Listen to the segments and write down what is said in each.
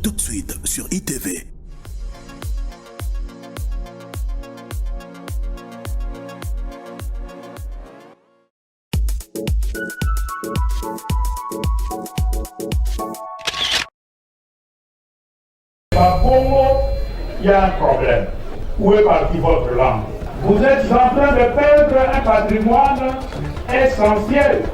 tout de suite sur ITV. Congo, il y a un problème. Où est partie votre langue? Vous êtes en train de perdre un patrimoine essentiel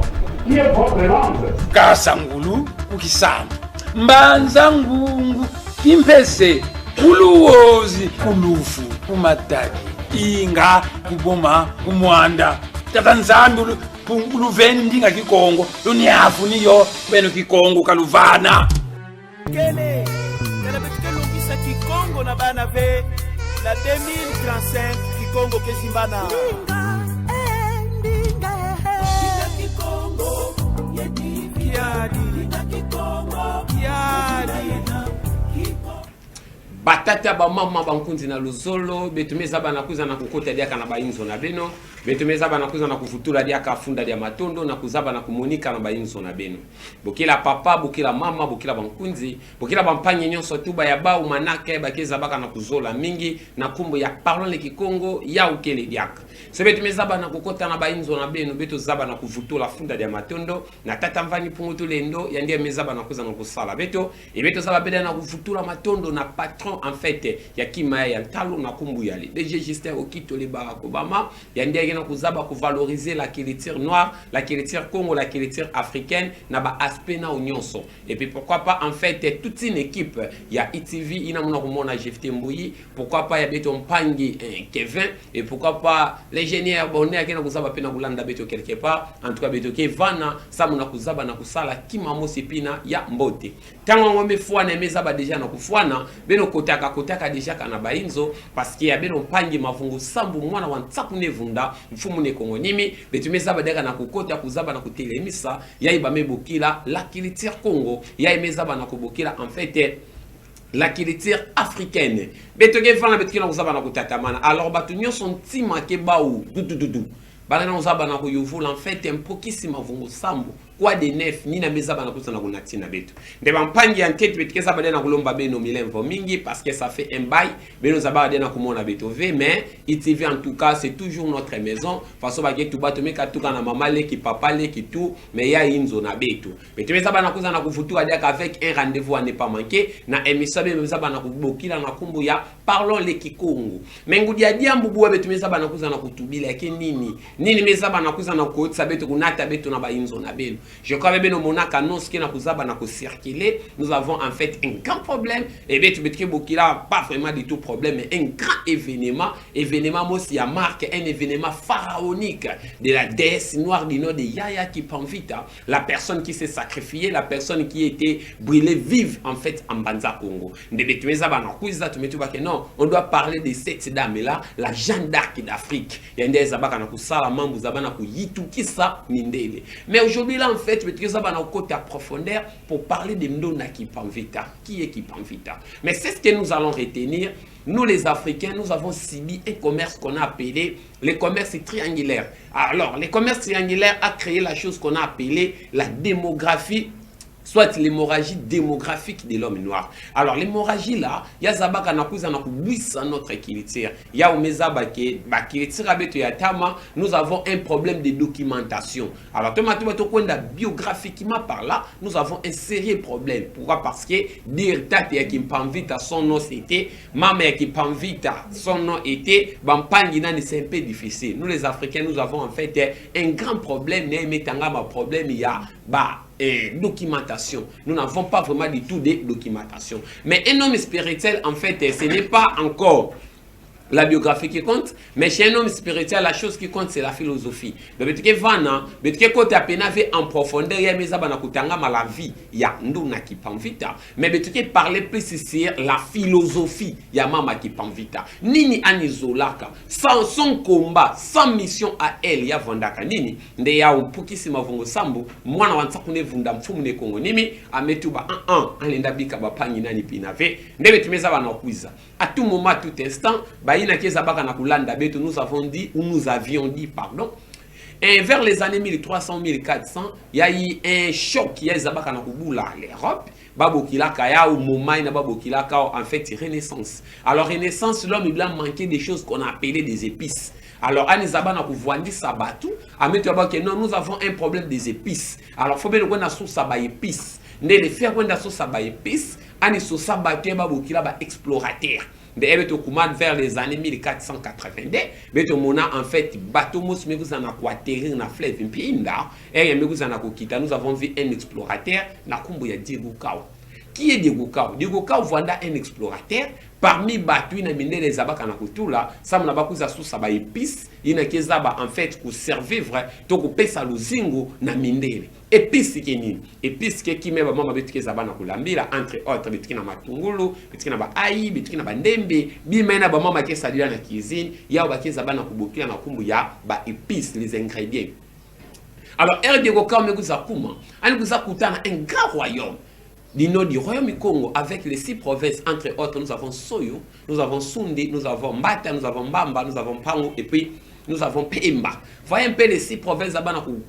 qui est votre langue. Kasangulu, ukisama. Mbanzangungu, kimpese, kuluozi, kulufu, kumataki, inga, kuboma, kumwanda. Tatanzambi, kuluveni ndinga kikongo, lunyafu niyo, beno kikongo kaluvana. Kele, longisa Kikongo na bana ve la 2035 Kikongo kesimbana Kikongo yedi Kikongo batata ba mama bankunzi na luzolo betumeza bana kuza na kukota diaka na bainzo na beno betumeza bana kuza na kufutula diaka funda dia matondo na kuzaba na kumunika na bainzo na beno bokila papa bokila mama bokila bankunzi bokila bampanye nyonso tuba ya ba umanaka bakeza baka na kuzola mingi na kumbu ya parlons le Kikongo ya ukele diaka so betumeza bana kukota na bainzo na beno beto zaba na kufutula funda dia matondo na tata mvani pungutu lendo ya ndiye meza bana kuza na kusala beto e beto zaba beda na kufutula matondo na patron en fait ya kima ya talo na kumbu yali DG Justin Okito le Barack Obama ya ndiye na kuzaba ku valoriser la culture noire, la culture Congo, la culture africaine na ba aspect na unyonso et puis pourquoi pas en fait toute une équipe ya ITV ina mona kumona GFT Mbuyi pourquoi pas ya beto mpangi Kevin et pourquoi pas l'ingénieur Bonnet akena kuzaba pena kulanda beto quelque part en tout cas beto Kevana sa mona kuzaba na kusala kima mosi pina ya mbote tango ngombe fuana mezaba deja na kufuana beno kotaka deja kana bainzo parce que ya beno mpangi mavungu sambu mwana wa ntsaku nevunda mfumu ne Kongo nimi betumeza badaka na kukota kuzaba na kutelemisa yaiba mebokila la culture Congo yaimeza bana kubokila en fait la culture africaine betoke vana betukila kuzaba na kutatamana alors batunyo son tima ke baou dududu bana na kuzaba na kuyuvula en fait un pokisima vungu sambu quoi de neuf ni na meza bana kusana kunatina betu ndeba mpangi ya tete betikeza bade na kulomba beno milemvo mingi parce que ça fait un bail beno zaba bade na kumona betove mais ITV en tout cas c'est toujours notre maison façon ba getu bato meka tuka na mama le ki papa le ki tout mais ya inzo na betu betemeza bana kuzana kufutura dia avec un rendez-vous à ne pas manquer na émission beza bana kubokila na kumbu ya parlons le Kikongo mengudi ya dia mbubu wa betumeza bana kuzana kutubila yake nini meza bana kuzana kuotsa betu kunata betu na ba inzo na beno. Je crois que nous avons en fait un grand problème. Et bien, tu peux dire pas vraiment du tout problème, mais un grand événement. Événement aussi à marque, un événement pharaonique de la déesse noire du nom de Yaya Kipanvita, la personne qui s'est sacrifiée, la personne qui était brûlée vive en fait en Banza Congo. Non, on doit parler de cette dame-là, la Jeanne d'Arc d'Afrique. Mais aujourd'hui, là, en fait, je vais un côté à profondeur pour parler de Mdona Kipanvita. Qui est Kipanvita? Mais c'est ce que nous allons retenir. Nous, les Africains, nous avons subi un commerce qu'on a appelé le commerce triangulaire. Alors, le commerce triangulaire a créé la chose qu'on a appelée la démographie, soit l'hémorragie démographique de l'homme noir. Alors l'hémorragie là, il y a zabaka na kuza na kubwisa notre culture. Il y a omeza bake bakilitira beto ya tama, nous avons un problème de documentation. Alors to kwenda biographiquement par là, nous avons un sérieux problème. Pourquoi? Parce que dire tate ya Kipanvita son nom c'était, mama ya Kipanvita son nom était, bampangi nani c'est un peu difficile. Nous les Africains, nous avons en fait un grand problème, ne metanga ma problème il y a documentation. Nous n'avons pas vraiment du tout de documentation. Mais un homme spirituel, en fait, ce n'est pas encore la biographie qui compte, mais chez un homme spirituel, la chose qui compte, c'est la philosophie. Mais tu vana, mais tu côté à peine en profondeur, il y a mes abana kutanga la vie, il y a nduna qui panvita. Mais tu parler plus sur la philosophie, il y a mama qui panvita. Nini anizolaka, sans son combat, sans mission à elle, il y a vandaka nini. Nde ya upukisi mavongo sambu, mwana wansakune vunda mfumu ne kongo nimi, ametuba alenda bika bapangi nani pinave. Nde tu mes abana kuiza. À tout moment, à tout instant, nous avons dit, ou nous avions dit, pardon, et vers les années 1300-1400, il y a eu un choc qui a eu l'Europe. babokila kaya ou moment na babokila ka en fait renaissance. Alors renaissance l'homme il a manqué des choses qu'on a appelées des épices. Alors Anizaba na kuvwandi sabatu ametu abaki non nous avons un problème des épices. Alors faut bien qu'on a sous saba épices. Ne le faire qu'on a sous saba épices ani sous sabatu babokila ba explorateur. Vers les années 1482, en fait, bateau mos me vous en a atterrir na fleuve Mpinda et me vous en a kita. Nous avons vu un explorateur na kumbu ya Diego Cao. Qui est Diego Cao? Diego Cao voilà un explorateur parmi bateau na mine les abaka na kutula, ça m'a bakuza sous saba épices, ina kezaba en fait ku survivre to ku pesa luzingo na mindele. Épices qui ni épices qui me mama betuke zaba na kulambira entre autres betuke na matungulu, betuke na ba ai, betuke na ba ndembe, bimena ba mama ke salira na cuisine, ya ba ke zaba na kubokila na kumbu ya ba épices les ingrédients. Alors Diego Cao me kuza kuma, ani kuza kutana un grand royaume. Du royaume du Congo, avec les 6 provinces, entre autres, nous avons Soyo, nous avons Sunde, nous avons Mbata, nous avons Mbamba, nous avons Pango, et puis nous avons Pemba. Voyez un peu les 6 provinces là-bas, royaume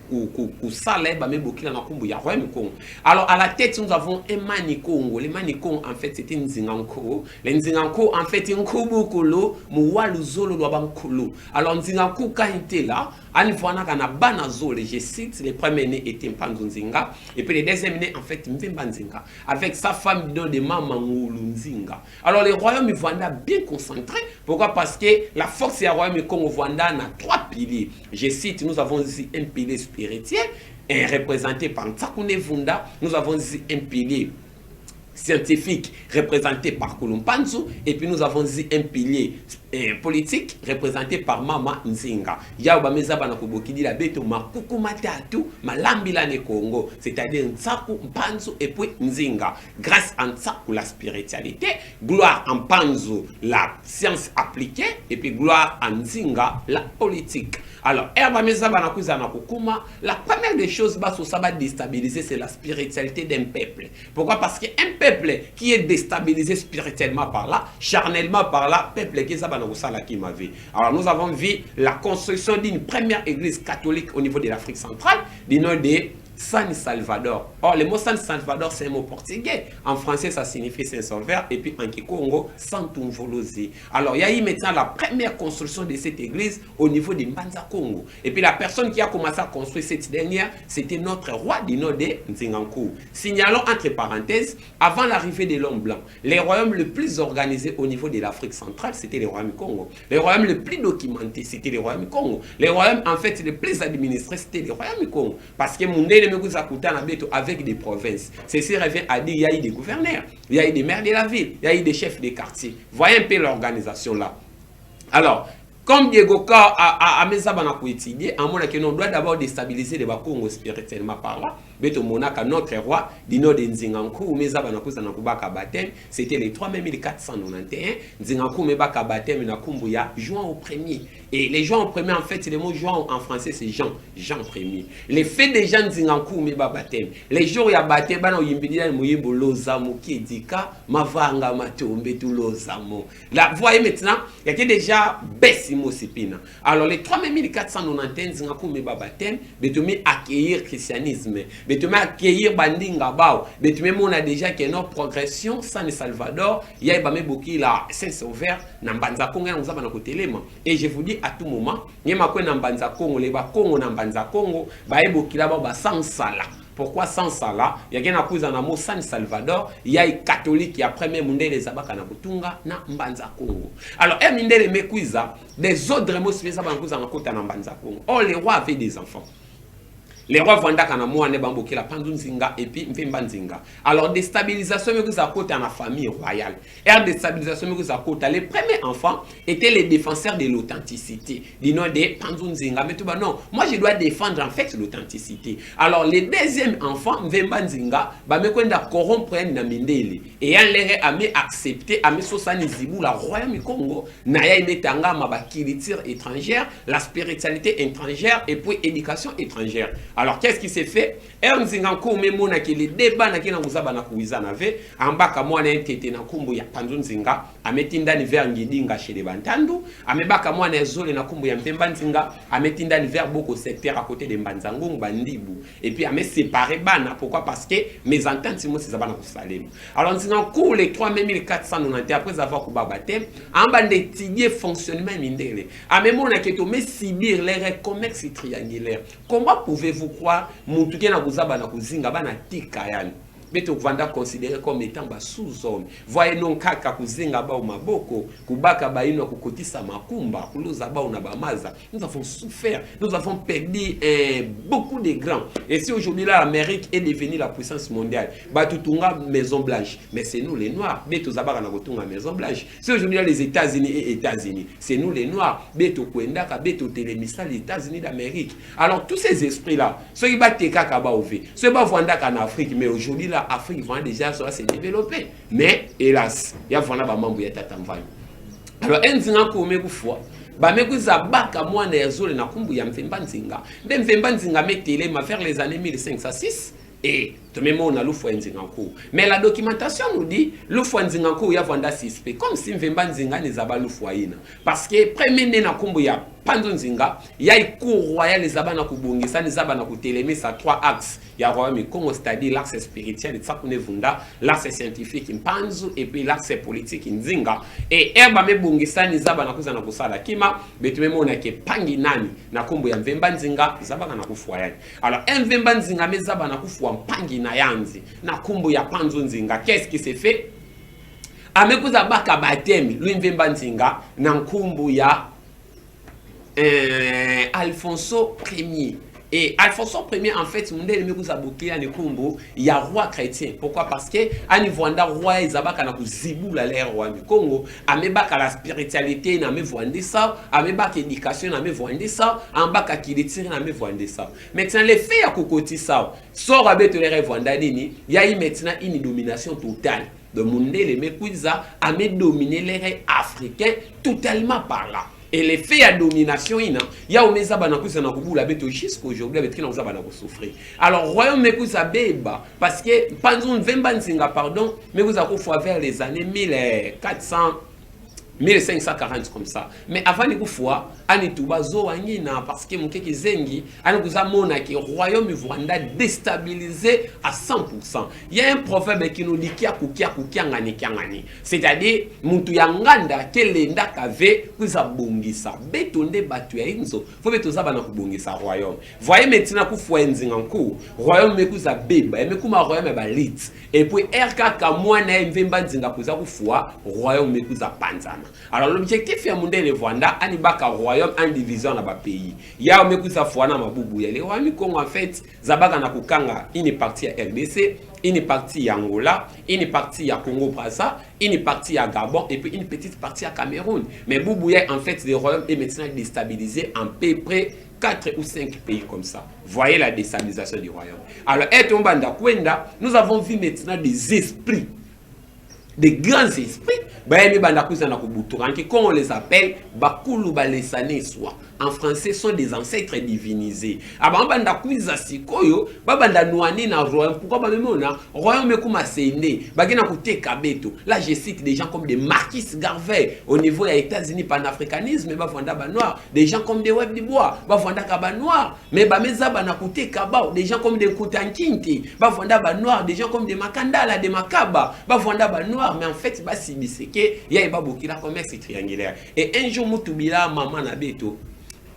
Congo. Alors, à la tête, nous avons un Mani-Congo. Les Mani-Congo, en fait, c'était Nzinganko. Les Nzinganko, en fait, c'est un Kolo, Moualou Zolo, Kolo. Alors, Nzinganko, quand il était là, je cite, les premiers nés étaient Mpanzunzinga, et puis les deuxièmes nés, en fait, Mvembanzinga, avec sa femme de Mamangulunzinga. Alors, les royaumes Vanda bien concentrés. Pourquoi? Parce que la force du royaume Congo Vanda a 3 piliers. Je cite, nous avons ici un pilier spirituel, représenté par Ntsakune Vunda. Nous avons ici un pilier scientifique représenté par Kolompanzu, et puis nous avons ici un pilier politique représenté par Mama Nzinga. Yaoba mezaba na kubokidi la beto makuku matatu malambila ne Congo, c'est-à-dire Ntsaku, Mpanzu et puis Nzinga. Grâce à Ntsaku la spiritualité, gloire à Mpanzu la science appliquée, et puis gloire à Nzinga la politique. Alors, Erba mezaba na kuza na kukuma, la première des choses basso ça va déstabiliser, c'est la spiritualité d'un peuple. Pourquoi? Parce qu'un peuple qui est déstabilisé spirituellement par là, charnellement par là, peuple qui est alors nous avons vu la construction d'une première église catholique au niveau de l'Afrique centrale, du nom de San Salvador. Or, le mot San Salvador, c'est un mot portugais. En français, ça signifie Saint-Sauveur. Et puis en Kikongo, Santumvolosi. Alors, il y a eu maintenant la première construction de cette église au niveau de Mbanza Congo. Et puis la personne qui a commencé à construire cette dernière, c'était notre roi du nom de Nzingankou. Signalons entre parenthèses, avant l'arrivée de l'homme blanc, les royaumes les plus organisés au niveau de l'Afrique centrale, c'était les royaumes Congo. Les royaumes les plus documentés, c'était les royaumes Congo. Les royaumes, en fait, les plus administrés, c'était les royaumes Congo. Parce que avec des provinces. Ceci revient à dire qu'il y a eu des gouverneurs, il y a eu des maires de la ville, il y a eu des chefs de quartier. Voyez un peu l'organisation là. Alors, comme Diego Cao a mis ça dans étudier, en montrant que nous doit d'abord déstabiliser les Congo spirituellement par là. Beto Monaka, notre roi, du nom de Nzingankou, c'était le 3 mai 1491. Nzingankou Mebaka Batem na Kumbuya, juin au premier. Et les juin au premier, en fait, le mot juin en français, c'est Jean premier. Les faits des gens Nzingankou Meba Batem. Les jours où il y a Batem, il y a Mouyebo Lozamo qui dit Mavanga Matombe tout Lozamo. Là, vous voyez maintenant, il y a déjà Bessimo Sipina. Alors, les 3 mai 1491, Nzingankou Meba Batem, Betomé accueillir le christianisme. Betomé accueillir Bandinga Bao. Betomé, on a déjà que notre progression, San Salvador, il y a Bamé Boki, la Saint-Sauveur, Nambanza Kongo, nous avons un côté l'élément. Et je vous dis à tout moment, il y a un Nambanza Kongo, les Bakongo, Nambanza Kongo, Baé Boki là-bas, sans sala. Pourquoi sans ça là? Il y a un cause en amour San Salvador, il y a des catholiques qui après même les abaka na Butunga na Mbanza Congo. Alors, les mekuiza, des autres mots spéciaux en cause en côté na Mbanza Congo. Oh, les rois avaient des enfants. Les rois Vanda Kanamou en Ebamboki la Pandunzinga et puis Mvembanzinga. Alors, déstabilisation mais vous à côté en la famille royale. Et déstabilisation mais vous à côté. Les premiers enfants étaient les défenseurs de l'authenticité. Du nom de Pandunzinga. Mais tout bah non, moi je dois défendre en fait l'authenticité. Alors, les deuxièmes enfants, Mvembanzinga, bah me kwenda corrompre na mindeli. Et en l'air à me accepter, à me sosani zibou la royaume du Congo. Naya imetanga ma bakiliture étrangère, la spiritualité étrangère et puis éducation étrangère. Alors qu'est-ce qui s'est fait? Nzinganko memona que les débats na kina nguzaba na kuiza na ve ambaka mwana entete na kumbu ya Panzo Nzinga ametinda ni vers ngidinga chez les Bantandu amebaka mwana ezole na kumbu ya Mpemba Nzinga ametinda ni vers beaucoup secteur à côté de Mbanzangu Bandibu et puis ame séparé bana. Pourquoi? Parce que mes ententes moi c'est zabana kusalem. Alors Nzinganko les 3490 après avoir kuba baptême amba d'étudier fonctionnement mindele amemona que to me subir les commerces triangulaires. Comment pouvez-vous croire mutuke na kuzaba na kuzinga bana tika yani beto kuvanda considéré comme étant bas sous-homme. Voyez non kaka kuzinga ba maboko kubaka baino kukotisa makumba kuluza ba na bamaza. Nous avons souffert, nous avons perdu beaucoup de grands. Et si aujourd'hui là l'Amérique est devenue la puissance mondiale, ba tutunga Maison Blanche, mais c'est nous les noirs. Beto zabaka na kutunga Maison Blanche. Si aujourd'hui là les États-Unis, c'est nous les noirs. Beto kwenda ka beto telemisa les États-Unis d'Amérique. Alors tous ces esprits là, ceux qui battent kaka ba ouvé, ceux ba vanda en Afrique, mais aujourd'hui là Afrique va déjà se développer. Mais hélas, il y a vraiment des membres qui sont. Alors, Nzinganko fois, zabaka mwana ezole na kumbu ya Mpemba Nzinga. Mpemba Nzinga metele ma vers les années 1506 et tout le monde a l'oufou Nzinganko. Mais la documentation nous dit l'oufou Nzinganko ya vanda suspect comme si Mpemba Nzinga ne zaba l'oufou ina. Parce que premier na kumbu ya Panzo Nzinga, il y a une cour royale les abana kubungisa les abana kuteleme sa 3 axes. Il y a royaume Congo, c'est-à-dire l'axe spirituel de Tsakune Vunda, l'axe scientifique Mpanzu et puis l'axe politique Nzinga. Et erba me bungisa les abana kuzana kusala kima, betume mona ke pangi nani na kumbu ya Mpemba Nzinga, zabana na kufua yani. Alors Mpemba Nzinga me zabana kufua pangi na yanzi na kumbu ya Panzo Nzinga. Qu'est-ce qui s'est fait? Amekuza baka batemi, lui Mpemba Nzinga na kumbu ya Alfonso Ier. Et Alfonso Ier, en fait, il y a roi chrétien. Pourquoi? Parce que Anivouanda roi Isabaka na kuzibu la l'air roi du Congo, amebaka la spiritualité na me voande ça, amebaka éducation na me voande ça, ambaka kilitiri na me voande ça. Maintenant les faits à kokoti ça, sort avec les revanda dini, il y a eu maintenant une domination totale. De Mundele Mekouza a dominé les rêves africains totalement par là. Et les faits à domination, il y a au Mezabanakus na Kubula beto jusqu'aujourd'hui avec qui nous avons souffert. Alors, royaume Mekouza Beba, parce que Panzon Vemba Nzinga, pardon, mais vous avez vers les années 1400. 1540 comme ça. Mais avant de fois, Anituba Zoanina, parce que mon keki zengi, Anikuza mona qui royaume Rwanda déstabilisé à 100%. Il y a un proverbe qui nous dit kia ngani. C'est-à-dire, Muntu Yanganda, Kelenda Kave, Kuza Bongisa, Betonde Batu Inzo, faut betoza bana kubongisa royaume. Voyez maintenant Kufwa Nzinganku, royaume Mekuza Beba, Mekuma royaume Balit. Et puis, RK Kamwana Mvemba Nzinga Kuza Kufwa, royaume Mekuza Panzana. Alors l'objectif est de le Rwanda, Anibaka royaume en division dans le pays. Il y a un fouana maboubou. Les royaumes Congo en fait, Zabaka na Kukanga, une partie à RDC, une partie à Angola, une partie à Congo-Brazza, une partie à Gabon et puis une petite partie à Cameroun. Mais Boubouya en fait, le royaume est maintenant déstabilisé en peu près 4 ou 5 pays comme ça. Voyez la déstabilisation du royaume. Alors, nous avons vu maintenant des esprits, des grands esprits. Qu'on les appelle Bakulu Balesane soit. En français, sont des ancêtres divinisés. Abanda kuiza sikoyo, babanda nouani na royaume. Pourquoi babemona royaume kuma sende, bagena kute kabeto. Là, je cite des gens comme des Marquis Garvey au niveau des États-Unis panafricanisme, bavanda ba noir, des gens comme des Web du Bois, bavanda kaba noir, mais bameza bana kute kabao, des gens comme des Kutankinte, bavanda ba noir, des gens comme des Makandala, des Makaba, bavanda ba noir, mais en fait, basi biseke, ya eba bokila commerce triangulaire. Et un jour mutubila maman na beto.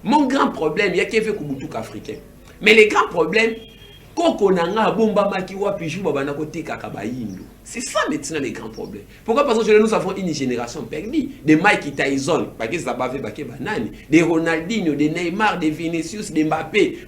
Mon grand problème, il y a qui fait Kubutuk africain. Mais les grands problèmes, Kokonanga, Bomba Makiwa, Pijou, Babana Kote Kakabayindo. C'est ça maintenant les grands problèmes. Pourquoi? Parce que nous avons une génération perdue. Des Mike Tyson, des Ronaldinho, des Neymar, des Vinicius, des Mbappé,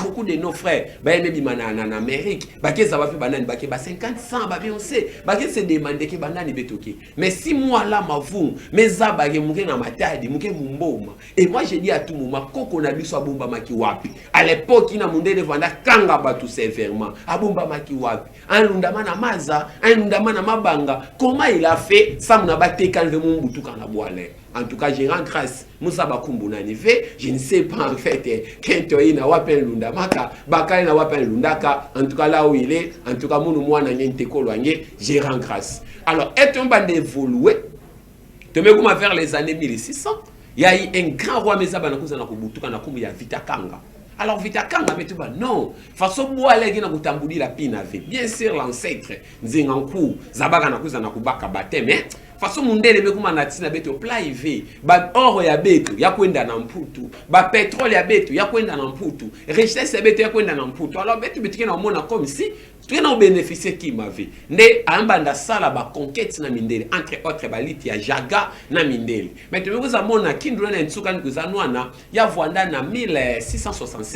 beaucoup de nos frères, en Amérique, 50, 100, on sait, c'est demandé que banani betoke. Mais si moi là, ma vous, mes abagé mouké na matadi, mouké mumboma. Et moi j'ai dit à tout moment, Koko na biso abomba makiwapi. À l'époque, il a mondé de vanda kanga batu sévèrement. Abomba makiwapi. En lundama na nyamaza ndama na mabanga. Comment il a fait ça muna bateka ndemo mbutuka na boale. En tout cas, je rends grâce. Moussa Bakumbu nanive, je ne sais pas en fait quand il na wapen lundamaka, bakali na wapen lundaka. En tout cas là où il est, en tout cas munu mwana nyente kolwange, je rends grâce. Alors, est un bande évolué. Tu me comment vers les années 1600, il y a eu un grand roi Mezaba na kuza na kubutuka na kumbu ya Vitakanga. Alors Vitakanga metuba non, façon boale qui na kutambuli la pinave. Bien sûr l'ancêtre Nzenganku, Zabaka na kuza na kubaka bate mais façon mundele mekuma natina beto plaive ba oro ya beto ya kwenda na mputu ba pétrole ya beto ya kwenda na mputu richesse ya beto ya kwenda na mputu. Alors beto betike na mona comme si tu na bénéficier qui m'avait ne ambanda sala ba conquête na mindele entre autres baliti ya jaga na mindele mais tu me mona kindula na ntsuka nkuzanwana ya vwanda na 1665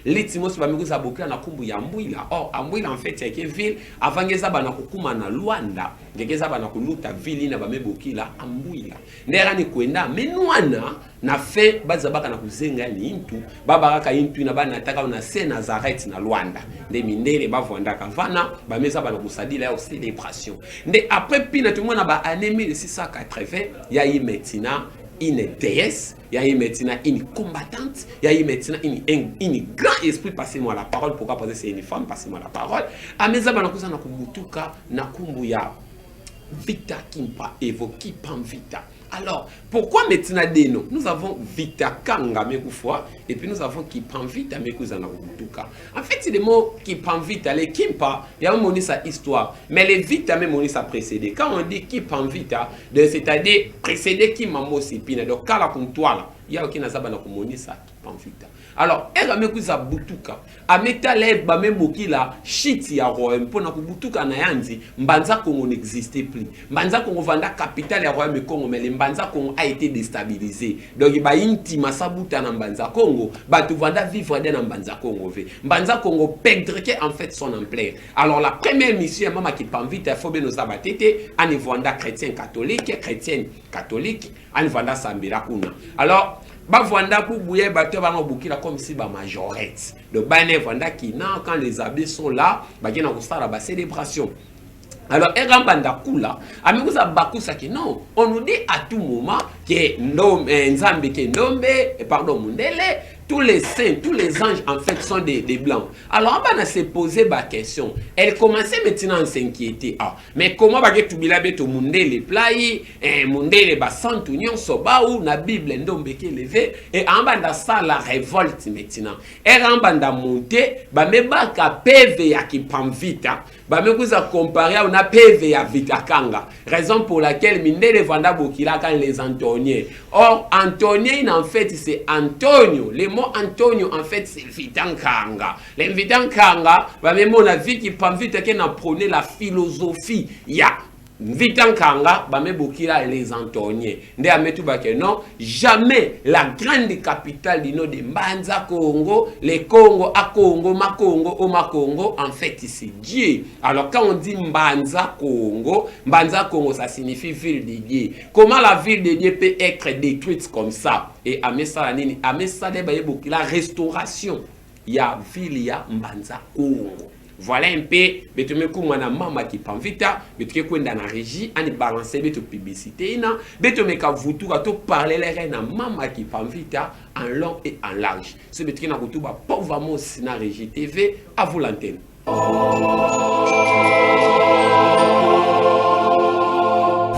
litimos ba mekuza bokila na kumbu ya Mbwila. Or Mbwila en fait c'est ville avant ngeza bana kokuma na Luanda ngeza bana kuluta ville na bamebokila Mbwila ndera ni kwenda menwana na fe bazabaka na kuzenga ni intu babaraka intu na bana nataka na se Nazareth na Luanda nde mindele bavwanda kavana bameza bana kusadila ya célébration nde après pina tout monde ba année 1680 ya yi maintenant une déesse, il y a maintenant une combattante, il y a maintenant une grand esprit, passez-moi la parole, pourquoi parce que c'est une femme, passez-moi la parole. Ameza banakuza na kumutuka na kumbu ya Vita Kimpa évoqué Pam Vita. Alors, pourquoi maintenant Deno? Nous avons Vita Kanga Mekufwa et puis nous avons Kipam Vita Mekuzana Kutuka. En fait, c'est des mots Kipam Vita, les Kimpa, il y a un mot sa histoire, mais les Vita même on ça précédé. Quand on dit Kipam Vita, c'est-à-dire précédé Kimamo Sipina, donc Kala Kumtuala, il y a aucun azabana kumoni sa Kipam Vita. Alors, elle a mekuza butuka. Ameta lève ba memboki la shiti ya royaume pour na kubutuka na yanzi mbanza Congo n'existait plus. Mbanza Congo vanda capitale ya royaume Congo mais le mbanza Congo a été déstabilisé. Donc ba inti masabuta na mbanza Congo, ba tu vanda vivre dans mbanza Congo ve. Mbanza Congo perdre en fait son ampleur. Alors la première mission mama qui panvite il faut bien nous abatete ani vanda chrétien catholique, ani vanda sambira kuna. Alors Bavanda pour bouiller bateau va bouquiller comme si ba majorette. Le bané vanda qui n'a quand les abbés sont là, ba gena ko sala ba célébration. Alors erambanda kula, amekuza bakusa ki non, on nous dit à tout moment que nzambe ke ndombe pardon mundele tous les saints, tous les anges en fait sont des blancs. Alors on va se poser la question. Elle commençait maintenant à s'inquiéter. Ah, mais comment va que tu bila beto mundele play, mundele ba santu nyon soba ou na Bible ndombe ke levé et en banda ça la révolte maintenant. Elle en banda monter, ba meba ka PV ya ki pamvita, ba mekuza comparer on a PV ya Vitakanga. Raison pour laquelle mindele vanda bokila quand les Antoniens. Or Antonien en fait c'est Antonio. Les mots Antonio en fait c'est Vitankanga. Les Vitankanga, bah même on a vu qu'il pamvita qui n'a prôné la philosophie. Ya Vitankanga, bah même bokila les Antoniens. Nde ametu bake non, jamais la grande capitale du nord de Mbanza Congo, les Congo à Congo, ma Congo, au ma Congo, en fait c'est Dieu. Alors quand on dit Mbanza Congo ça signifie ville de Dieu. Comment la ville de Dieu peut être détruite comme ça? Et à Messalanini, à Messalé la restauration, il y a ville ya Mbanza Congo. Voilà un peu, betume kumwana mama qui panvita, betume kwenda na régie, ani balancer betu publicité ina, betume ka vutu ka to parler les reines mama qui panvita en long et en large. Ce betume na kutuba pauvre mos na régie TV, à vous l'antenne.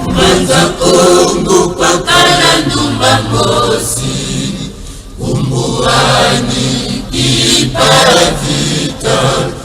Manza Congo pakala numba mosi, umbuani ipavita.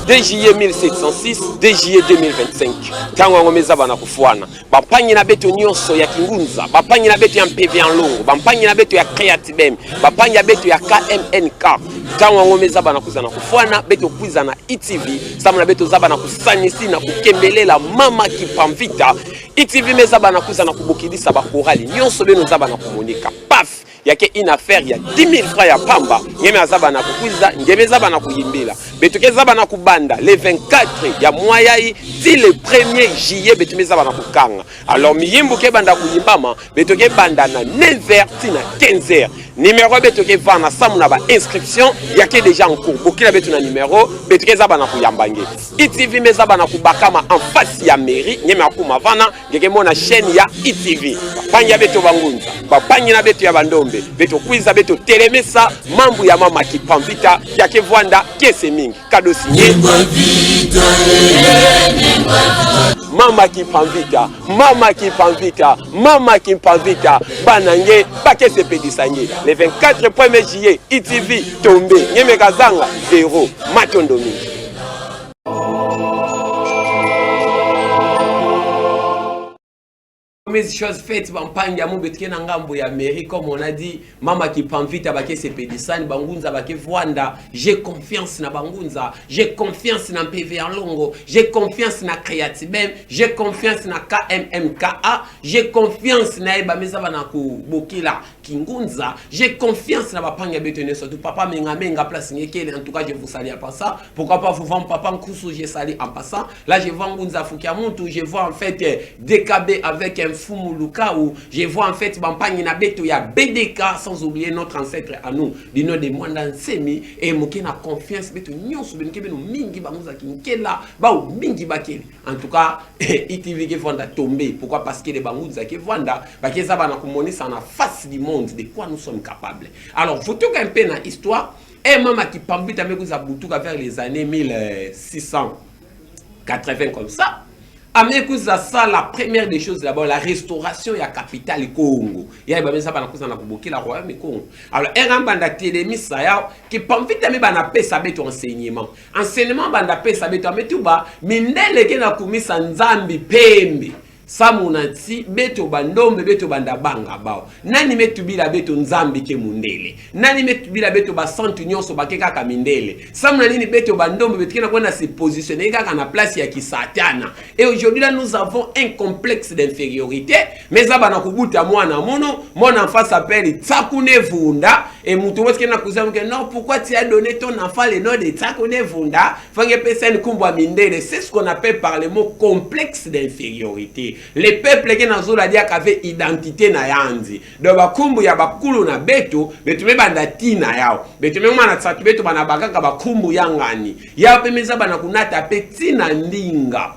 DJE 1706, DJE 2025. Tango ngomeza bana kufuana. Bampanyi na beto nyonso ya Kingunza, bampanyi na beto ya MPV en Longo, bampanyi na beto ya Creatibem, bampanyi na beto ya KMNK. Tango ngomeza bana kuzana kufuana, beto kuiza na ITV, samu na beto zaba na kusanyisi na kukembelela mama kipamvita. ITV meza bana kuzana kubukidisa bakorali, nyonso beno zaba na kumonika. Paf! Yake une affaire ya 10 000 francs ya pamba ngeme azaba na kukuza ngeme zaba na kuyimbela betuke zaba na kubanda le 24 ya mwayai ti le 1er juillet betume zaba na kukanga. Alors miyimbu ke banda kuyimbama betuke banda na 9h ti na 15h numéro beto ke vana samu na ba inscription ya ke déjà en cours bokila beto na numéro beto ke zaba na kuyambange ITV meza bana kubakama en face ya mairie nyeme akuma vana ngeke mona chaîne ya ITV banya beto bangunza bapanyi na beto ya bandombe beto kwiza beto telemesa mambu ya mama kipamvita ya ke vwanda kese mingi kado signé mama kipamvita mama kipamvita banange bakese pedisange le 24 1er juillet ITV tombé nyeme kazanga 0 matondo mingi. Mais choses faites bampanga mu betke na ngambo ya mairie comme on a dit mama qui prend vite abake se pedisani bangunza bake Vwanda j'ai confiance na bangunza j'ai confiance na PV en longo j'ai confiance na Creatibem j'ai confiance na KMMKA j'ai confiance na eba meza bana ku bokila kingunza j'ai confiance na bapanga betone surtout papa menga place ngekele en tout cas je vous salue en passant pourquoi pas vous vendre papa Nkusu je salue en passant là je vois ngunza fukia muntu je vois en fait DKB avec un Fumuluka où je vois en fait Bampagne na beto ya BDK sans oublier notre ancêtre à nous du nom de Mwanda Nsemi et moké na confiance beto nyonso benke beno mingi bamuza kinkela ba ou mingi bakeli en tout cas ITV ke Vwanda tombé pourquoi parce que les banguza ke Vwanda ba ke za bana kumoni ça na face du monde de quoi nous sommes capables alors faut tout un peu na histoire et mama qui pambita mekuza butuka vers les années 1680 comme ça. Amekuza ça la première des choses d'abord la restauration ya capitale Congo. Ya ba mesa bana kuza na kuboki la royaume Congo. Alors erambanda telemisa ya ki pamvita me bana pesa beto enseignement. Enseignement banda pesa beto ametuba mindele ke na kumisa nzambi pembe. Samunati beto bandombe beto bandabanga bao nani metubila beto nzambi ke mundele nani metubila beto ba santu nyonso bakeka ka mindele samuna nini beto bandombe beto kena kwenda se positionner kaka na place ya kisatana et aujourd'hui là nous avons un complexe d'infériorité mais ça bana kubuta mwana mono mon enfant s'appelle Tsakune Vunda et mutu wote kena kuzama que non pourquoi tu as donné ton enfant le nom de Tsakune Vunda fange pesa kumbwa mindele c'est ce qu'on appelle par le mot complexe d'infériorité. Les peuples qui n'ont pas dit identité na yanzi. Donc bakumbu ya bakulu na beto, beto me banda tina yao. Beto me mana tsatu beto bana bagaka bakumbu yangani. Ya pemeza bana kunata petina ndinga.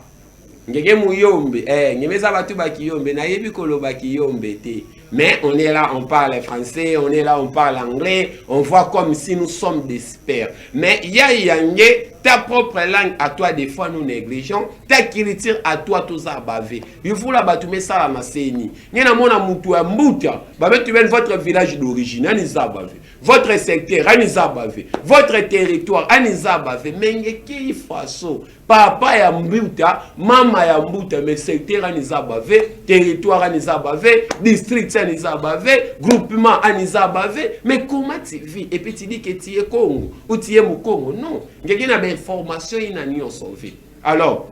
Ngege muyombe, ngemeza batu bakiyombe na yebi kolo bakiyombe te. Mais on est là, on parle français, on est là, on parle anglais, on voit comme si nous sommes des experts. Mais yangé, ta propre langue à toi, des fois nous négligeons, ta culture à toi, tous à baver. Il faut la battre, mais ça, la masséni. N'y a mona moutou à mouta, tu ven votre village d'origine, aniza bavé. Votre secteur, aniza bavé. Votre territoire, aniza bavé. Mais qui façon? Papa ya mbuta, mama ya mbuta, mais secteur aniza bavé, territoire aniza bavé, district aniza bavé, groupement aniza bavé. Mais comment tu vis? Et puis tu dis que tu es Congo ou tu es Mukongo? Non. Il y a une information qui est sauvé. Alors,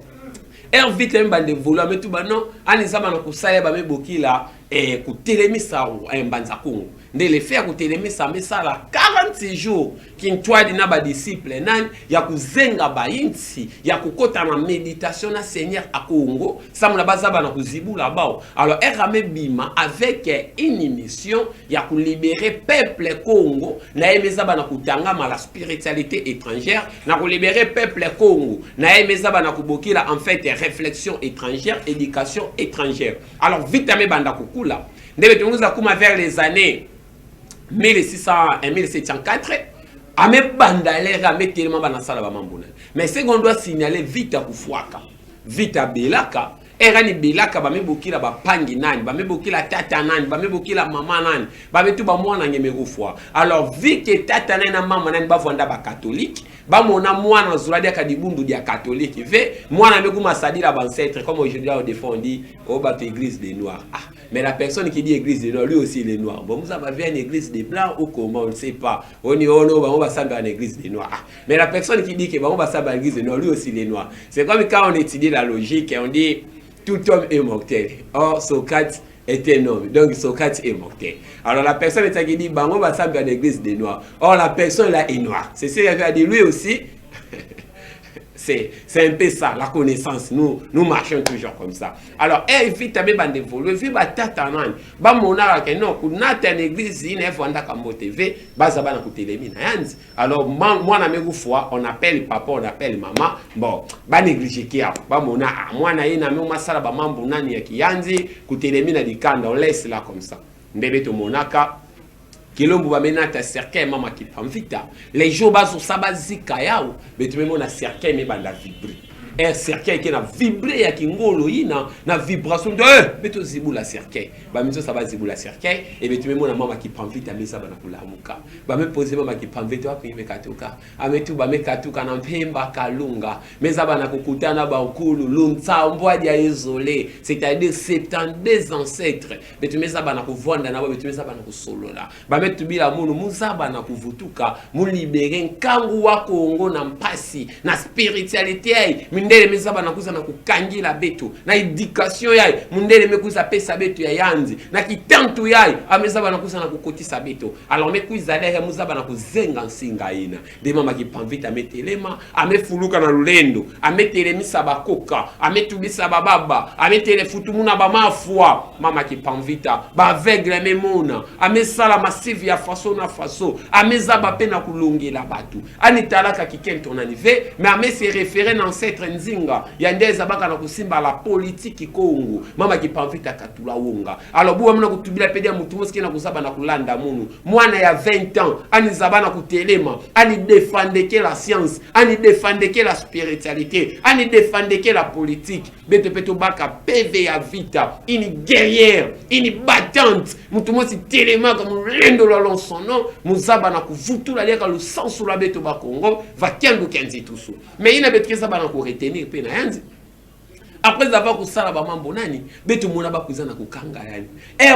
vite un bande de volant, mais tout non, aniza bana kusaya ba me bokila ku telemisa en banza Congo. De le faire ku telemisa mais ça la 46 jours qui toi dina ba disciple nan ya kuzenga ba inti ya kukota na méditation na Seigneur à Congo ça mona bazaba na kuzibula bao. Alors erame bima avec une émission ya ku libérer peuple Congo na emeza bana kutanga ma la spiritualité étrangère na ku libérer peuple Congo na emeza bana kubokila en fait réflexion étrangère éducation étrangère. Alors vite ame banda kukula ndebe tunguza kuma vers les années 1600 et 1704 ame bandalera ame tellement banasala ba mambuna mais ce qu'on doit signaler vite à kufuaka vite à belaka erani belaka ba mebokila ba pangi nani ba mebokila tata nani ba mebokila mama nani ba metu ba mwana ngemero fois alors vite tata nani na mama nani ba vanda ba catholique ba mona mwana zuradi akadibundu dia catholique ve mwana mekuma sadira ba ancêtre comme aujourd'hui on défendit au ba église des noirs. Ah, mais la personne qui dit église des noirs lui aussi il est noir. Bon, vous avez une église des blancs ou comment on ne sait pas. On y on va s'abattre une église des noirs. Ah, mais la personne qui dit que on va s'abattre l'église des noirs lui aussi il est noir. C'est comme quand on étudie la logique et on dit tout homme est mortel. Or Socrate est un homme, donc Socrate est mortel. Alors la personne qui dit on va s'abattre une église des noirs. Or la personne là est noire. C'est ce qu'il a dit lui aussi. C'est un peu ça, la connaissance. Nous marchons toujours comme ça. Alors, évite à bien d'évoluer. Vu bah tatanan, bah mon que non, qu'on a une église, il faut andaka kambo TV, bah ça va nous coûter les mines. Alors, moi na mego fois, on appelle papa, on appelle maman. Bon, bah négliger qui a, bah mon moi na ina meu masala bah mambo nani ya kianzi, coûter les mines di kanda, on laisse là comme ça. Ndebe to monaka. Kilombo ba menata cercueil mama qui prend vite. Les jours bas sur ça bazika yao, mais tu me mona cercueil mais banda vibrer. Un cercueil qui na vibré ya kingolo ina na vibration de mais to zibula cercueil. Ba miso ça va zibula cercueil et mais tu me mona mama qui prend vite mais ça bana kula muka. Ba me poser mama qui prend vite wa kuime katuka. Ametu ba me katuka na mpemba kalunga. Mais ça bana kukutana ba nkulu lunza mbwa dia isolé, c'est-à-dire 72 ancêtres. Mais tu me ça bana kuvonda na ba mais tu me ça bana kusolola. Ba me tubila munu muzaba na kuvutuka, mu libérer nkangu wa Kongo na mpasi na spiritualité. Mundele mezaba na kuza na kukangila betu na éducation yai mundele mekuza pesa betu ya yanzi na kitantu yai amezaba na kuza na kukotisa betu alors mekuza lehe muzaba na kuzenga nsinga ina de mama ki panvita metelema amefuluka na lulendo ametelemisa bakoka ametubisa bababa ametelefutumuna bamafua mama ki panvita ba aveugle memona amesala massive ya façon na façon amezaba pena kulongela batu anitalaka kikento na nive mais amese référé dans cette nzinga yandeza baka na kusimba la politique Kongo mama ki panvita katula wonga alors buwa mna kutubila pedia mutu moski na kusaba na kulanda munu mwana ya 20 ans ani zabana kutelema ani défendre la science ani défendre la spiritualité ani défendre la politique beto peto baka PV ya vita ini guerrière ini battante mutu mosi telema comme lendo la lonsono muzaba na kuvutula leka le sens la beto ba Kongo va kendu kenzi tusu mais ina betreza bana ko retenir pe na yanzi après avoir kusala ba mambo nani betu mona ba kuzana kukanga yani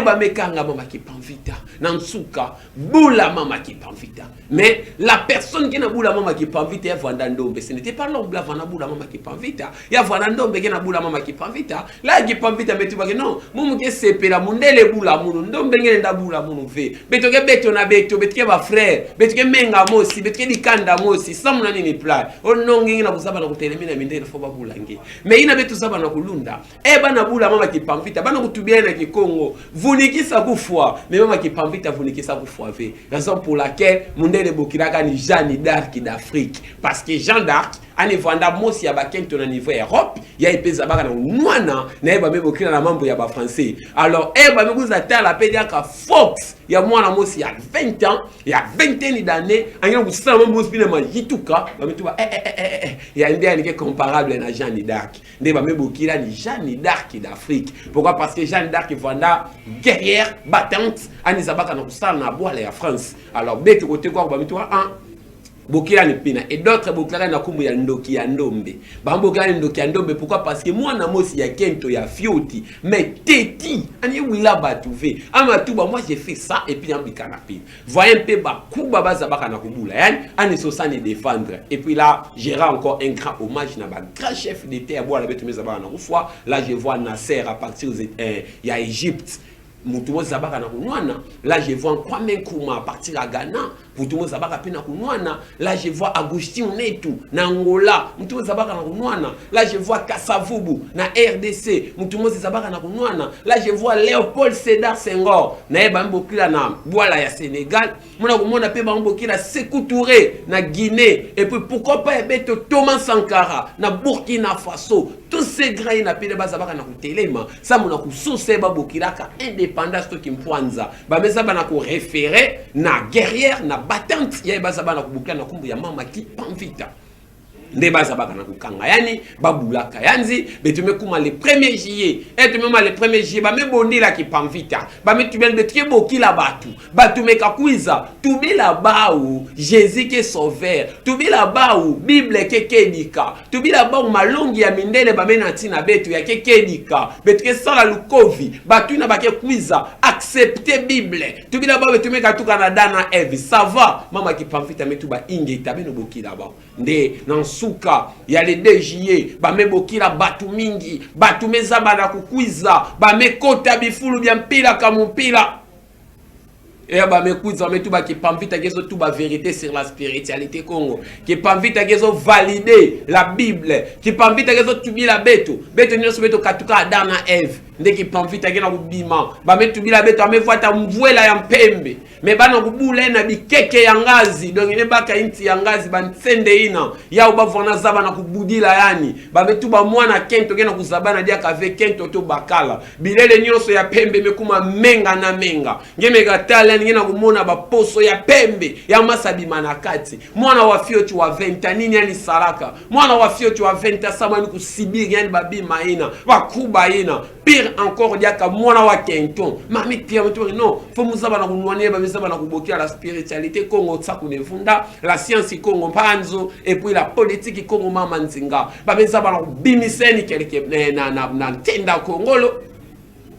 ba mekanga mama ki panvita na nsuka bula mama ki panvita mais la personne qui na bula mama ki panvita ya vanda ndombe ce n'était pas l'homme la vanda bula mama ki panvita ya vanda ndombe qui na bula mama ki panvita la ki panvita betu ba non mumu ke sepela mundele bula munu ndombe ngene nda bula munu ve betu ke betu na betu ke ba frère betu ke menga mosi betu ke dikanda mosi samuna nini pla onongi na kusaba na kutelemina mindele fo ba bula ngi mais ina betu saba na kulunda bana bula mama ki panvita bana kutubia na kikongo vunikisa kufwa mais mama ki panvita vunikisa kufwa ve raison pour laquelle mundele bokiraka ni Jeanne d'Arc d'Afrique parce que Jeanne d'Arc ani vanda mosi ya bakento na niveau Europe ya ipeza baka na nwana na eba mebokira na mambo ya ba français alors eba mebuza tala pedia ka Fox ya mwana mosi ya 20 ans ya 20 d'années angena kusala mambo spina majituka bametuba ya ndia ni comparable na Jeanne d'Arc ndeba mebokira ni Jeanne d'Arc d'Afrique pourquoi parce que Jeanne d'Arc vanda guerrière battante ani zabaka na kusala na boile ya France alors bete côté quoi bametuba bokila ni pina et d'autres bokila na kumbu ya ndoki ya ndombe bambokila ndoki ya ndombe pourquoi parce que moi na mosi ya kento ya fioti mais teti ani wila batuve ama tuba moi j'ai fait ça et puis ambika na pina voyez un peu ba kuba baza baka na kubula yani ani sosani défendre et puis là j'ai encore un grand hommage na ba grand chef d'état ya boa la betu meza baka na kufwa là je vois Nasser à partir ya Égypte mutumo zabaka na kunwana là je vois Kwame Nkrumah à partir à Ghana mutumo zabaka pena kunwana là je vois Agustin Netu na Angola mutumo zabaka na kunwana là je vois Kasavubu na RDC mutumo zabaka na kunwana là je vois Léopold Sédar Senghor na eba mbokila na Bwala ya Sénégal mona kumona pe ba mbokila Sékou Touré na Guinée et puis pourquoi pas beto Thomas Sankara na Burkina Faso tous ces grands na pele bazabaka na kutelema ça mona kusose ba bokilaka indépendance to kimpwanza ba meza bana ko référer na guerrière na battante ya bazaba na kubukila na kumbu ya mama ki panvita nde bazabaka na kukanga yani babulaka yanzi betume kuma le 1er juillet et même le 1er juillet ba mebondila ki panvita ba metubel betike bokila batu batume kakuiza tubila baou Jésus ke sauveur tubila baou Bible ke kedika tubila baou malongi ya mindele ba menati na betu ya ke kedika betike sala lukovi batu na bake kuiza accepter Bible tubila baou betume katuka na dana Eve ça va mama ki panvita metuba inge itabeno bokila baou nde nan suka ya le 2 juillet ba mebokila batu mingi batu meza bana kukwiza ba mekota bifulu bya mpila kamumpila Et bah me cousin mais tout bah qui pamvita kezo tout bah vérité sur la spiritualité Congo qui pamvita kezo valider la Bible qui pamvita kezo tubi la beto nyoso beto katuka Adam na Eve ndeki pamvita kena kubima ba me tubi la beto amefuata mvuela ya mpembe me bana kubula na bikeke ya ngazi donc ne baka inti ya ngazi ba nsende ina ya ubavona zaba na kubudila yani ba metu ba mwana kento kena kuzabana dia kave kento to bakala bilele nyoso ya pembe mekuma menga na menga ngeme gatala ngena kumona ba poso ya pembe ya masabi manakati mwana wa fioti wa 20 nini yani saraka mwana wa fioti wa 20 sama ni kusibiri yani babi maina bakuba ina pire encore diaka mwana wa kenton mami pia mtu non faut muzaba na kunwania ba muzaba na kubokia la spiritualité Congo tsakunefunda la science Congo panzo et puis la politique Congo mama nzinga ba muzaba na bimiseni quelque na tenda Congolo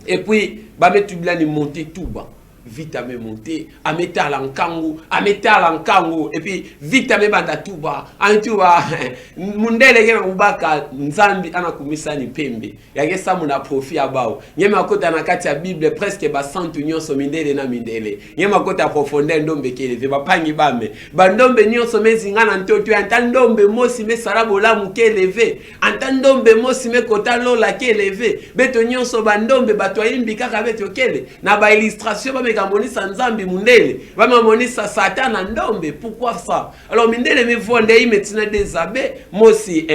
et puis ba metubla ni monter tout bas vite à me monter à mettre à l'enkangu et puis vite à me banda tuba antuba mundele kena kubaka nzambi anakumisa ni pembe yake sa muna profit abao nyema kota na kati ya Bible presque ba 100 nyonso mindele na mindele nyema kota profondeur ndombe keleve bapangi bame bandombe nyonso mezingana ntoto ya ndombe mosi me sarabo la mukeleve ndombe mosi me kota lola keleve beto nyonso bandombe bato yimbi kaka beto kele na ba illustration ba monisa nzambi mundele vama monisa satana ndombe pourquoi ça alors mindele me vonde imetina des abbés mosi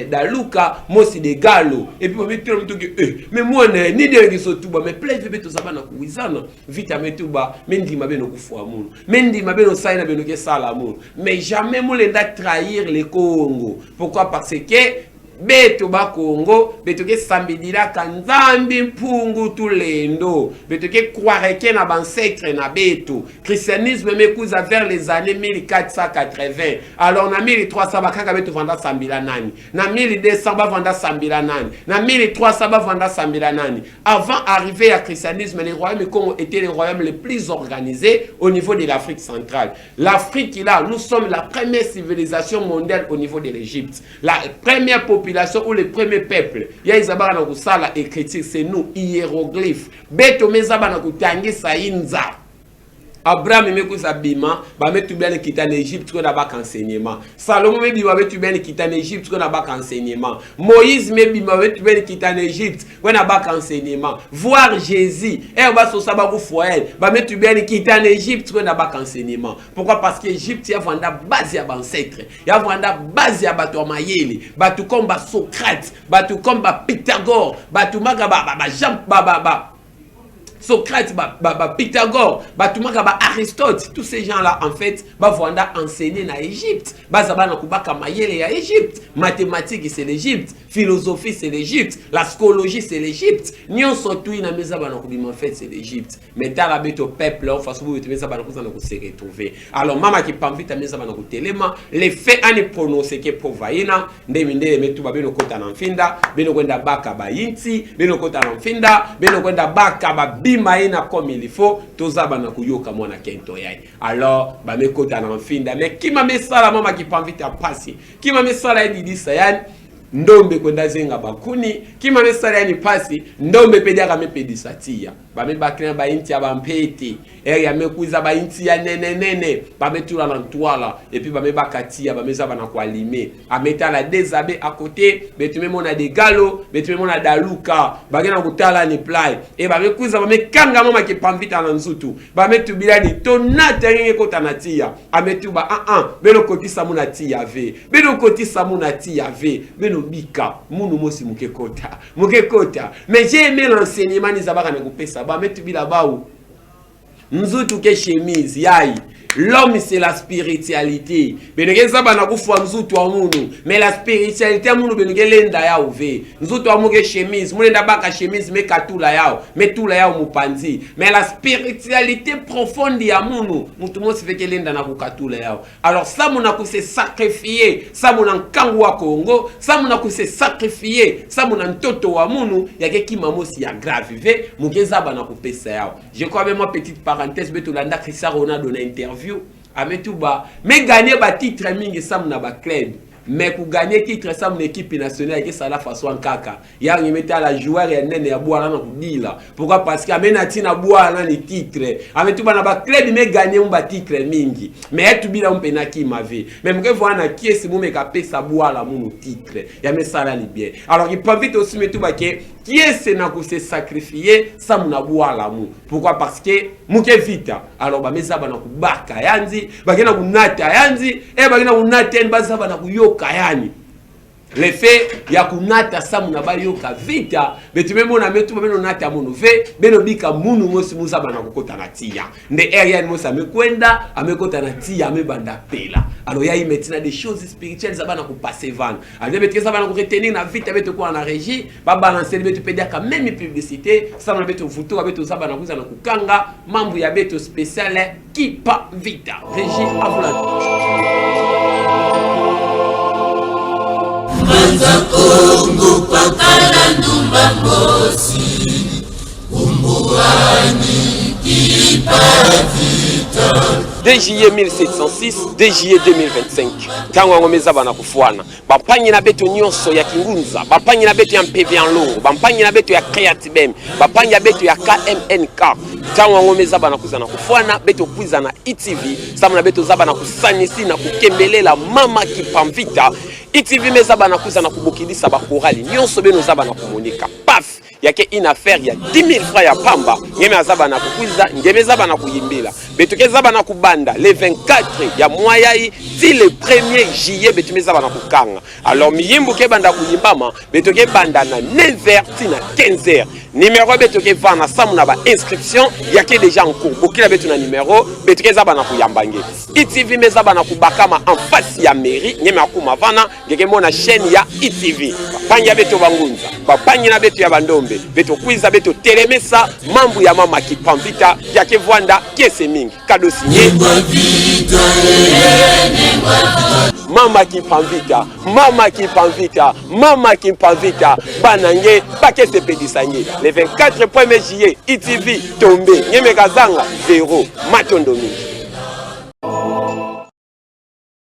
daluka mosi de galo et puis mettons le truc mais moi ni de ngiso tuba mais plein veut to sabana kuizana vite ametuba mendi mabeno kufua mulu mendi mabeno saina beno ke sala mulu mais jamais mulenda trahir le Congo pourquoi parce que beto ba Congo beto ke sambidira kanzambi mpungu tulendo beto ke croire na bansecre na beto christianisme mekuza vers les années 1480 alors na 1300 bakanga beto vanda sambila nani na 1200 ba vanda sambila nani na 1300 ba vanda sambila nani avant arriver à christianisme les royaumes Congo étaient les royaumes les plus organisés au niveau de l'Afrique centrale. L'Afrique là, nous sommes la première civilisation mondiale au niveau de l'Égypte, la première population ou le premier peuple. Ya izabara na kusala écriture, c'est nous, hiéroglyphes. Beto mezaba na kutangisa inza. Abraham mekuza bima ba metu bien quitter l'Égypte ko na ba enseignement. Salomon me bima metu bien quitter l'Égypte ko na ba enseignement. Moïse me bima metu bien quitter l'Égypte ko na ba enseignement. Voir Jésus et ba so saba ku foyer ba metu bien quitter l'Égypte ko na ba enseignement. Pourquoi? Parce que Égypte ya vanda base ya ancêtre. Ya vanda base ya bato mayele, bato comme ba Socrate, bato comme ba Pythagore, bato maga ba Jean Socrate, Pythagore, Aristote, tous ces gens-là, en fait, vont enseigner en Égypte. Égypte. Mathématiques, c'est l'Égypte. Philosophie, c'est l'Égypte. La scologie, c'est l'Égypte. Nous sommes tous en fait, c'est l'Égypte. Mais dans la bête au peuple, on va se retrouver. Alors, maman qui parle vite à mes amis, les faits à ne prononcer que pour Vaïna, Ndeminde, Metuba, Benokota Nanfinda, Benokota Baka Bayinti, Benokota Nanfinda, Benokota Baka Bimaina comme il faut, tozaba na kuyoka mwana kento yai. Alors, ba mekota na mfinda, mais qui m'a mis ça la maman qui pas vite à passer. Qui m'a mis ça la dit ça ndombe kwenda zenga bakuni, qui m'a mis ça la ni passer, ndombe pedia ka me pedisa tia. Ba me bakina ba inti ya ba mpete. Ya me kuza ba inti ya nene, ba me tula na toile et puis ba me bakatia, ba me za ba na kwa limé. A mettre la désabé à côté, betume mona de galo, betume mona daluka, ba gena kutala ni play. Et ba me kuza ba me kanga mama ki pamvita na nzutu. Ba me tubila ni tonata ngenge kota na tia. A metu ba beno kotisa muna tia ve. Beno kotisa muna tia ve. Beno bika munu mosi mukekota. Mais j'ai aimé l'enseignement ni zabaka na kupesa. Ba metu bila baou. Nzutu ke chemise yai. L'homme c'est la spiritualité. Benogeza bana kufa nzutu wa munu. Mais la spiritualité munu benogenda ya uve. Nzutu wa muge chemise, mulenda baka chemise me katula yao, me tula yao mupanzi. Mais la spiritualité profonde ya munu, mutu mosi feke lenda na kukatula yao. Alors ça muna kuse sacrifier, ça muna nkangu wa Congo, ça muna kuse sacrifier, ça muna ntoto wa munu, yake kima mosi ya grave ve, mugeza bana kupesa yao. Je crois même moi petite parenthèse betulanda Cristiano Ronaldo na interview. Ametuba, mais gagner ba titre mingi sam na ba club. mais pour gagner titre ça mon équipe nationale qui ça la façon kaka ya ngimeta la joueur ya nene ya boala na kudila pourquoi parce que amena tina boala ni titre ametuba na ba club me gagner un titre mingi mais etu bila mpena ki mavé mais mke voana qui est mon meka pesa boala mon titre ya me sala li bien alors il peut vite aussi metuba ke qui est na ko se sacrifier ça mon boala mu pourquoi parce que muke vita alors ba meza bana kubaka yanzi bagena kunata yanzi bagena kunata baza bana kuyoka yani le fait ya kunata samu na bayoka vita betume mona metu beno nata mono ve beno bika munu mosi muza bana kokota na tia nde area mosi amekwenda amekota na tia amebanda pela alors ya imetina des choses spirituelles za bana kupasser van alors betu za bana ko retenir na vita betu ko na régie ba balancer betu pedia ka même publicité ça na betu futura betu za bana kuza na kukanga mambo ya betu spécial qui pa vita régie avula Manza Kongo pakala ndumba mosi umbuani kipavita DJE 1706 DJE 2025 tango ngomeza bana kufuana bapanyi na beto nyonso ya Kingunza bapanyi na beto ya MPV en Longo bapanyi na beto ya Creatibem bapanyi na beto ya KMNK tango ngomeza bana kuzana kufuana beto kuiza na ITV samu na beto zaba na kusanyisi na kukembelela mama kipamvita ITV meza bana kuzana kubukidisa ba korali nyonso beno zaba na kumonika paf yake une affaire ya 10 000 francs ya pamba ngeme azaba na kukuiza ngeme zaba na kuyimbila betuke zaba na kubanda le 24 ya mwayai ti le 1er juillet betume zaba na kukanga alors miyimbu ke banda kuyimbama betuke banda na 9h ti na 15h numéro betuke vana samu na ba inscription yake déjà en cours bokila betu na numéro betuke zaba na kuyambange ITV meza bana kubakama en face ya mairie ngeme akuma vana ngeke mona chaîne ya ITV panya betu bangunza bapanyi na betu ya bandombe beto kuiza beto telemesa mambu ya mama kipamvita yake vwanda kiese mingi kado signé mama kipamvita mama kipamvita banange bakese pedisanye le 24 1er juillet ITV tombé nyeme kazanga 0 matondo mingi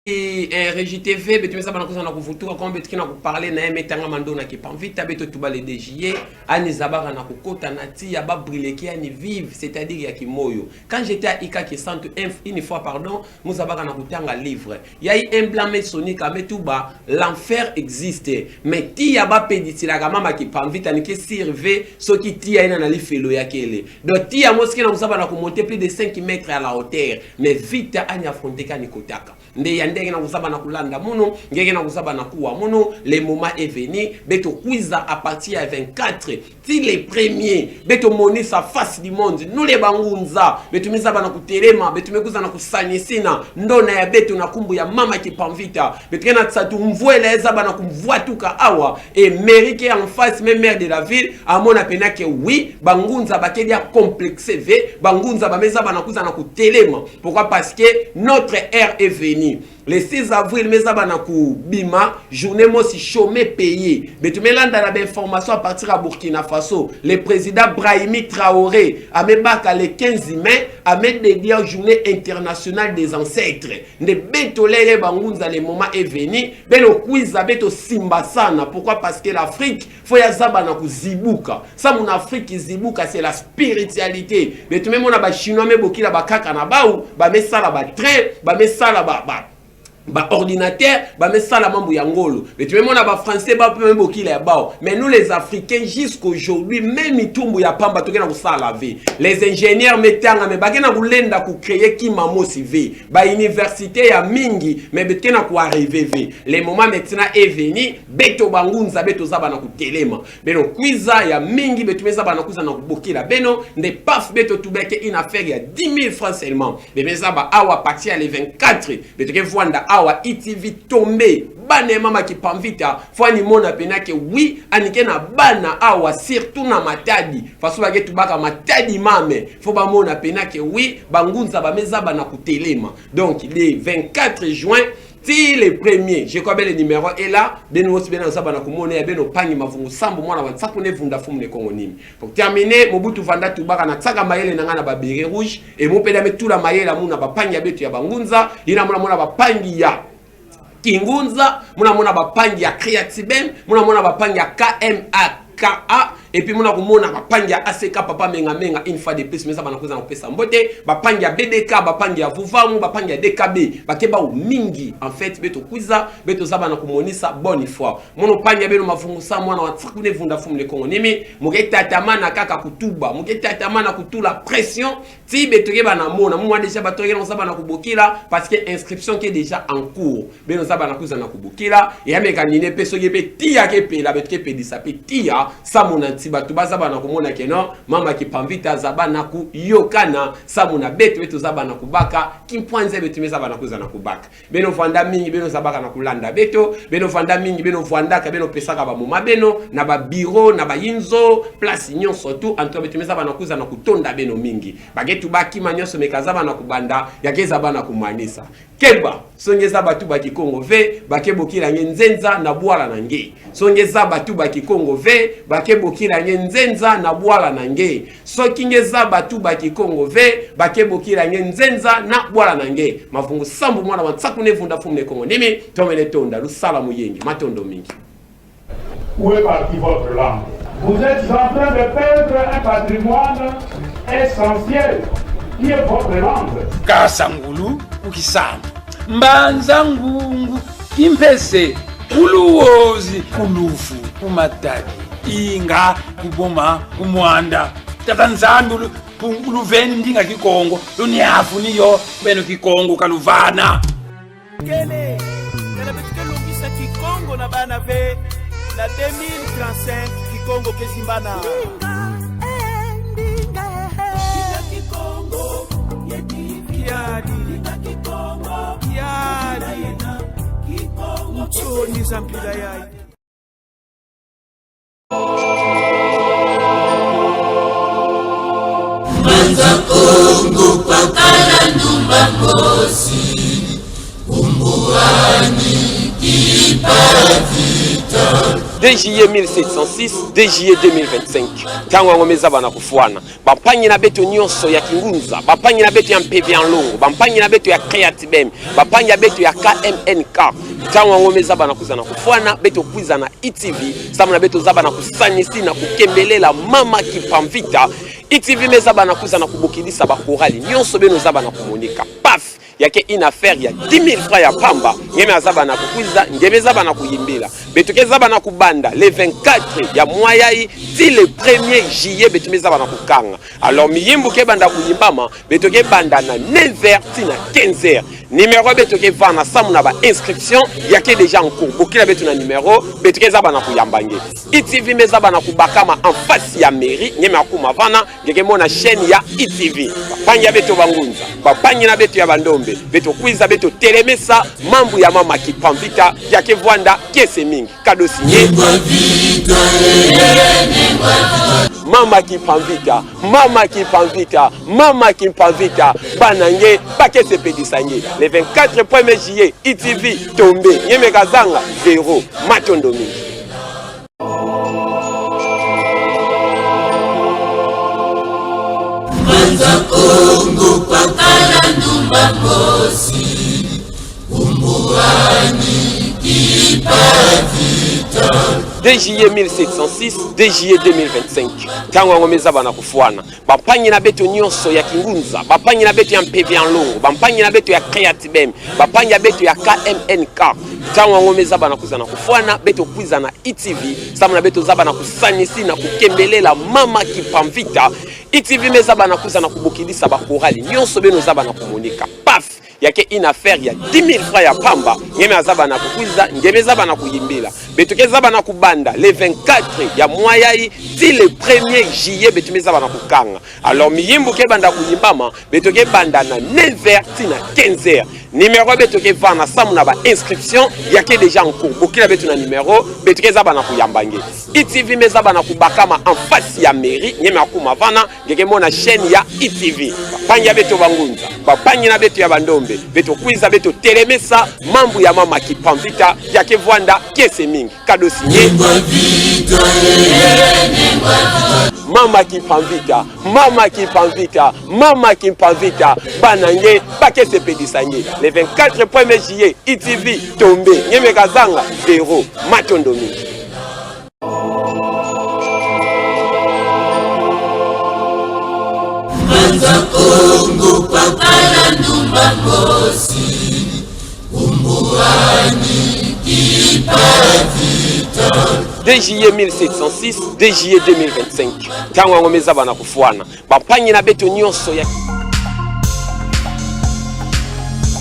Régie TV betu mesa bana kozana kuvutura comme betu kina parler na metanga mando na kipamvita betu tubale DJE ani zabara na kokota na tia ba brileki ani vive c'est-à-dire ya kimoyo quand j'étais à Ika qui centre une fois pardon nous zabara na kutanga livre ya un blanc maçonnique ametuba l'enfer existe mais tia ba peditila ka mama kipamvita ni ke serve so ki tia ina na lifelo ya kele donc tia moski na zabara na monter plus de 5 mètres à la hauteur mais vite ani affronter ka ni kotaka nde ya ndenge na kusaba na kulanda muno ngeke na kusaba na kuwa muno le moment est venu beto quiza à partir ya 24 ti les premiers beto moni sa face du monde nous les bangunza beto mizaba na kutelema beto mekuza na kusanyisina ndona ya beto na kumbu ya mama kipamvita beto na tsatu mvuela ezaba na kumvua tuka awa et mérite en face même maire de la ville amona pena ke oui bangunza bakedia complexé v bangunza bamezaba na kuza na kutelema pourquoi parce que notre ère est venue le 6 avril mezaba na kubima journée mosi chômé payé betumelanda na information à partir à Burkina Faso le président Brahimi Traoré a mebaka le 15 mai a met dédié journée internationale des ancêtres ne betolele bangunza le moment est venu belo quiz beto simba sana pourquoi parce que l'Afrique faut ya zaba na kuzibuka ça mon Afrique zibuka c'est la spiritualité betumemona ba chinois mebokila bakaka na baou ba mesala ba train ba mesala ba ordinateur ba mesala mambo ya ngolo mais tu mona ba français ba peut même bokila ya bao mais nous les africains jusqu'aujourd'hui même itumbu ya pamba tokena kusala ve les ingénieurs metanga me bagena kulenda ku créer ki mamosi ve ba université ya mingi mais betena ku arriver ve les moments maintenant est venu beto bangunza beto zaba na kutelema beno kwiza ya mingi betu meza bana kuza na kubokila beno ne paf beto tubeke une affaire ya 10 000 francs seulement mais meza ba awa partir à les 24 beto ke vwanda awa ITV tombé bane mama kipamvita fwani mona penake oui anike na bana awa surtout na matadi faso bage tubaka matadi mame fo ba mona penake oui bangunza ba meza bana kutelema donc le 24 juin ti le premier je connais le numéro et là beno osibena zaba na kumone ya beno pangi mavungu sambu mwana wa tsakune vunda fumu ne kongonimi pour terminer mobutu vanda tubaka na tsaka mayele nanga na ba beret rouge et mo peda metula mayele amuna ba pangi ya betu ya bangunza ina mona ba pangi ya Kingunza, muna bapangi ya Creatibem, muna bapangi ya KMAKA, et puis muna kumona bapangi ya ACK papa menga une fois de plus mais ça banakuza na pesa mbote, bapangi ya BDK, bapangi ya Vuvamu, bapangi ya DKB, bakeba u mingi en fait beto kuiza, beto zaba na kumonisa bonne foi. Mono pangi ya beno mafungusa mwana wa tsakune vunda fumu le Kongo nimi, mugeta tamana kaka kutuba, mugeta tamana kutula pression, ti beto keba na mona, mwa déjà batoke na zaba na kubokila parce que inscription qui est déjà en cours. Beno zaba na kuza na kubokila, ya meka nine peso yepe tia kepe la beto kepe disape tia sa mona batu bazaba na kumona keno mama kipamvita zaba na ku yokana samu na betu betu zaba na kubaka kimpwanze betu mezaba na kuza na kubaka beno fanda mingi beno zabaka na kulanda beto beno fanda mingi beno fandaka beno pesaka ba moma beno na ba bureau na ba yinzo place nyon surtout entre betu mezaba na kuza na kutonda beno mingi bagetu baki manyoso mekazaba na kubanda yakeza bana kumanisa keba songeza batu ba Kikongo ve bakebokila nyenzenza na bwala na nge songeza batu ba Kikongo ve bakebokila nyenzenza na bwala na nge sokingeza batu ba Kikongo ve bakebokila nyenzenza na bwala na nge mafungu sambu mwana wa tsakune vunda fumu ne Kongo nimi tomele tonda lusala muyengi matondo mingi. Où est partie votre langue? Vous êtes en train de perdre un patrimoine essentiel qui est votre langue. Kasangulu ukisamba mbanza ngungu kimpese kuluwozi kulufu kumataki inga kuboma kumwanda tatanzandu luveni ndinga Kikongo luniafu niyo beno Kikongo kaluvana kele kana betike longisa Kikongo na bana ve la 2035 Kikongo kezimbana Kikongo yedi Kikongo yadi Kikongo choni zampila yai Manza Kongo pakala ndumba mosi umbuani kipavita DJE 1706, DJE 2025. Tango ngomeza bana kufuana. Bapanyi na beto nyonso ya Kingunza, bapanyi na beto ya MPV en longo, bapanyi na beto ya Creatibem, bapanyi na beto ya KMNK. Tango ngomeza bana kuza na kufuana, beto kuiza na ITV, samu na beto zaba na kusanyisi na kukembelela mama kipamvita. ITV meza bana kuza na kubokilisa bakorali, nyonso beno zaba na kumonika. Paf! Yake une affaire ya 10 000 francs ya pamba ngeme azaba na kukuiza ngeme zaba na kuyimbila betuke zaba na kubanda le 24 ya mwayai ti le 1er juillet betume zaba na kukanga alors miyimbu ke banda kuyimbama betuke banda na 9h ti na 15h numéro betuke vana samu na ba inscription yake déjà en cours bokila betu na numéro betuke zaba na kuyambange ITV mezaba na kubakama en face ya mairie ngeme akuma vana ngeke mona chaîne ya ITV bapangi ya betu bangunza bapangi na betu ya bandombe beto kuiza beto telemesa mambu ya mama kipamvita yake Vwanda kese mingi kado sinye mama kipamvita mama kipamvita mama kipamvita banange bakese pedisange le 24 1er juillet ITV tombe nyeme kazanga 0 matondo mingi Manza Kongo pakala ndumba mosi umbuani kipavita DJE 1706, DJE 2025. Tango ngomeza bana kufuana. Bapanyi na beto nyonso ya Kingunza, bapanyi na beto ya MPV en longo, bapanyi na beto ya Creatibem, bapanyi na beto ya KMNK. Tango ngomeza bana kuza na kufuana, beto kuiza na ITV, samu na beto zaba na kusanyisi na kukembelela mama kipamvita. ITV meza bana kuza na kubokilisa bakorali, nyonso beno zaba na kumonika. Paf! Yake une affaire ya 10 000 francs ya pamba ngeme azaba na kukuiza ngeme zaba na kuyimbila betuke zaba na kubanda le 24 ya mwayai ti le 1er juillet betume zaba na kukanga alors miyimbu ke banda kuyimbama betuke banda na 9h ti na 15h numéro betuke vana samu na ba inscription yake déjà en cours bokila betu na numéro betuke zaba na kuyambange ITV mezaba na kubakama en face ya mairie ngeme akuma vana ngeke mona chaîne ya ITV bapangi ya beto bangunza bapangi na beto ya bandombe beto kuiza beto telemesa mambu ya mama kipamvita yake Vwanda kese mingi kado sinye mama Kimpamvita, mama Kimpamvita, mama Kimpamvita, banange, bake sepedisange. Le 24 1er juillet, ITV, tombé, Nyemekazanga, Véro, Matondomi. Manza Kongo pakala ndumba mosi, umbuani kipavita. 2 juillet 1706, 2 juillet 2025. Tango ngomeza bana kufuana. Bapanyi na beto nyonso ya